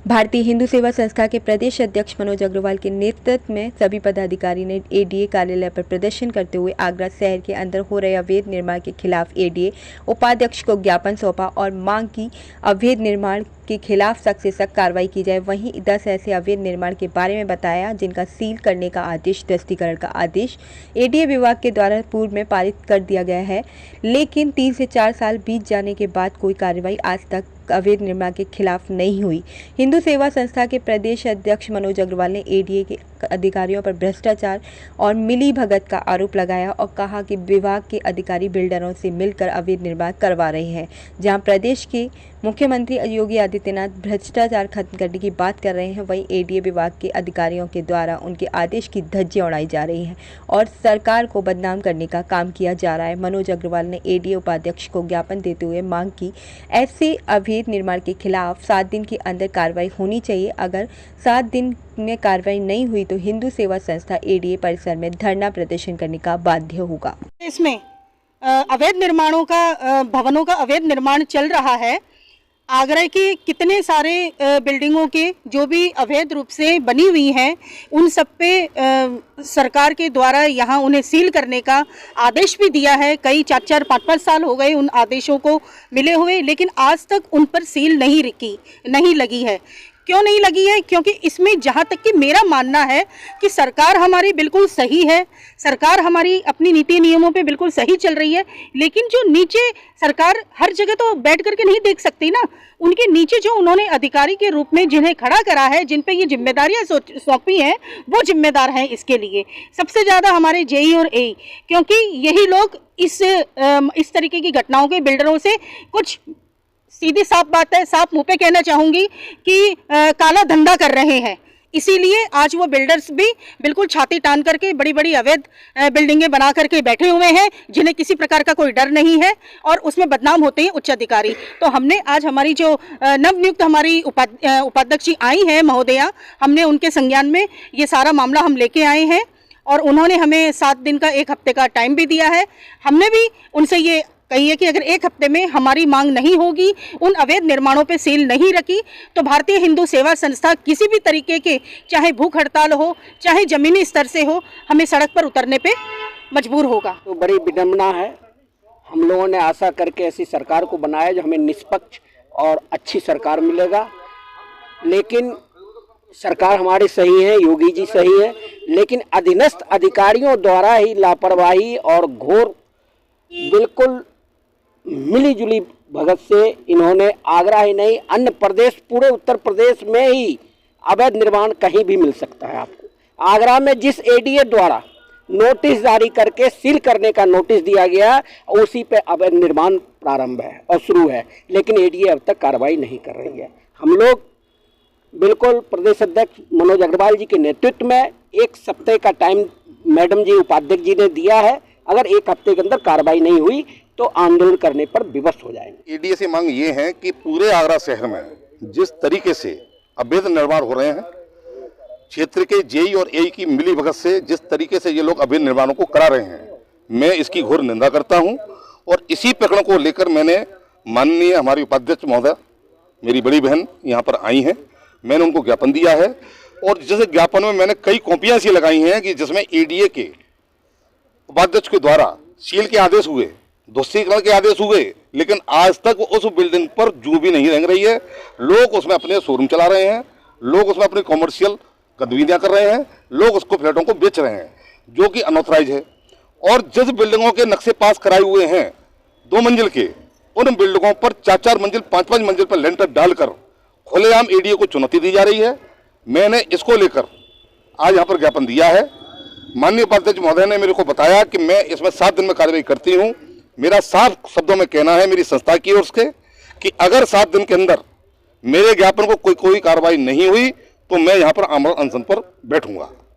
भारतीय हिंदू सेवा संस्था के प्रदेश अध्यक्ष मनोज अग्रवाल के नेतृत्व में सभी पदाधिकारी ने एडीए कार्यालय पर प्रदर्शन करते हुए आगरा शहर के अंदर हो रहे अवैध निर्माण के खिलाफ एडीए उपाध्यक्ष को ज्ञापन सौंपा और मांग की अवैध निर्माण के खिलाफ सख्त से सख्त कार्रवाई की जाए। वहीं 10 ऐसे अवैध निर्माण के बारे में बताया जिनका सील करने का आदेश, ध्वस्तीकरण का आदेश एडीए विभाग के द्वारा पूर्व में पारित कर दिया गया है, लेकिन 3 से 4 साल बीत जाने के बाद कोई कार्रवाई आज तक अवैध निर्माण के खिलाफ नहीं हुई। हिंदू सेवा संस्था के प्रदेश अध्यक्ष मनोज अग्रवाल ने एडीए के अधिकारियों पर भ्रष्टाचार और मिली भगत का आरोप लगाया और कहा कि विभाग के अधिकारी बिल्डरों से मिलकर अवैध निर्माण करवा रहे हैं। जहां प्रदेश के मुख्यमंत्री योगी आदित्यनाथ भ्रष्टाचार खत्म करने की बात कर रहे हैं, वहीं एडीए विभाग के अधिकारियों के द्वारा उनके आदेश की धज्जियां उड़ाई जा रही हैं और सरकार को बदनाम करने का काम किया जा रहा है। मनोज अग्रवाल ने एडीए उपाध्यक्ष को ज्ञापन देते हुए मांग की ऐसे अवैध निर्माण के खिलाफ 7 दिन के अंदर कार्रवाई होनी चाहिए। अगर 7 दिन में कार्रवाई नहीं हुई तो हिंदू सेवा संस्था एडीए परिसर में धरना प्रदर्शन करने का बाध्य होगा। इसमें अवैध निर्माणों का भवनों का अवैध निर्माण चल रहा है। आगरा के कितने सारे बिल्डिंगों के जो भी अवैध रूप से बनी हुई हैं उन सब पे सरकार के द्वारा यहाँ उन्हें सील करने का आदेश भी दिया है। कई 4-4, 5-5 साल हो गए उन आदेशों को मिले हुए, लेकिन आज तक उन पर सील नहीं लगी है। क्यों नहीं लगी है? क्योंकि इसमें जहाँ तक कि मेरा मानना है कि सरकार हमारी बिल्कुल सही है, सरकार हमारी अपनी नीति नियमों पे बिल्कुल सही चल रही है, लेकिन जो नीचे सरकार हर जगह तो बैठ करके नहीं देख सकती ना। उनके नीचे जो उन्होंने अधिकारी के रूप में जिन्हें खड़ा करा है, जिन पे ये जिम्मेदारियां सौंपी हैं, वो जिम्मेदार हैं इसके लिए सबसे ज़्यादा हमारे जेई और एई, क्योंकि यही लोग इस तरीके की घटनाओं के बिल्डरों से कुछ सीधी साफ बात है, साफ मुंह पे कहना चाहूँगी कि काला धंधा कर रहे हैं। इसीलिए आज वो बिल्डर्स भी बिल्कुल छाती तान करके बड़ी बड़ी अवैध बिल्डिंगें बना करके बैठे हुए हैं, जिन्हें किसी प्रकार का कोई डर नहीं है और उसमें बदनाम होते हैं उच्च अधिकारी। तो हमने आज हमारी जो नवनियुक्त हमारी उपाध्यक्ष आई हैं महोदया, हमने उनके संज्ञान में ये सारा मामला हम लेके आए हैं और उन्होंने हमें 7 दिन का 1 हफ्ते का टाइम भी दिया है। हमने भी उनसे ये कही है कि अगर 1 हफ्ते में हमारी मांग नहीं होगी, उन अवैध निर्माणों पे सील नहीं रखी, तो भारतीय हिंदू सेवा संस्था किसी भी तरीके के, चाहे भूख हड़ताल हो, चाहे जमीनी स्तर से हो, हमें सड़क पर उतरने पे मजबूर होगा। तो बड़ी विडंबना है। हम लोगों ने आशा करके ऐसी सरकार को बनाया जो हमें निष्पक्ष और अच्छी सरकार मिलेगा, लेकिन सरकार हमारी सही है, योगी जी सही है, लेकिन अधीनस्थ अधिकारियों द्वारा ही लापरवाही और घोर बिल्कुल मिलीजुली भगत से इन्होंने आगरा ही नहीं अन्य प्रदेश, पूरे उत्तर प्रदेश में ही अवैध निर्माण कहीं भी मिल सकता है आपको। आगरा में जिस एडीए द्वारा नोटिस जारी करके सील करने का नोटिस दिया गया, उसी पे अवैध निर्माण प्रारंभ है और शुरू है, लेकिन एडीए अब तक कार्रवाई नहीं कर रही है। हम लोग बिल्कुल प्रदेश अध्यक्ष मनोज अग्रवाल जी के नेतृत्व में 1 सप्ताह का टाइम मैडम जी उपाध्यक्ष जी ने दिया है। अगर 1 हफ्ते के अंदर कार्रवाई नहीं हुई तो आंदोलन करने पर विवश हो जाएंगे। एडीए से मांग ये है कि पूरे आगरा शहर में जिस तरीके से अवैध निर्माण हो रहे हैं, क्षेत्र के जेई और एई की मिली भगत से जिस तरीके से ये लोग अवैध निर्माणों को करा रहे हैं, मैं इसकी घोर निंदा करता हूं। और इसी प्रकरण को लेकर मैंने माननीय हमारी उपाध्यक्ष महोदय, मेरी बड़ी बहन यहाँ पर आई हैं, मैंने उनको ज्ञापन दिया है और जिस ज्ञापन में मैंने कई कॉपियाँ ऐसी लगाई हैं कि जिसमें एडीए के उपाध्यक्ष के द्वारा सील के आदेश हुए, ध्वस्तीकरण के आदेश हुए, लेकिन आज तक उस बिल्डिंग पर जू भी नहीं रंग रही है। लोग उसमें अपने शोरूम चला रहे हैं, लोग उसमें अपनी कॉमर्शियल गतिविधियां कर रहे हैं, लोग उसको फ्लैटों को बेच रहे हैं, जो कि अनऑथराइज है। और जिस बिल्डिंगों के नक्शे पास कराए हुए हैं 2 मंजिल के, उन बिल्डिंगों पर 4-4 मंजिल, 5-5 मंजिल पर लेंटर डालकर खुलेआम एडीए को चुनौती दी जा रही है। मैंने इसको लेकर आज यहाँ पर ज्ञापन दिया है। माननीय उपाध्यक्ष महोदय ने मेरे को बताया कि मैं इसमें 7 दिन में कार्रवाई करती हूँ। मेरा साफ शब्दों में कहना है मेरी संस्था की ओर से कि अगर 7 दिन के अंदर मेरे ज्ञापन को कोई कार्रवाई नहीं हुई तो मैं यहाँ पर आमरण अनशन पर बैठूंगा।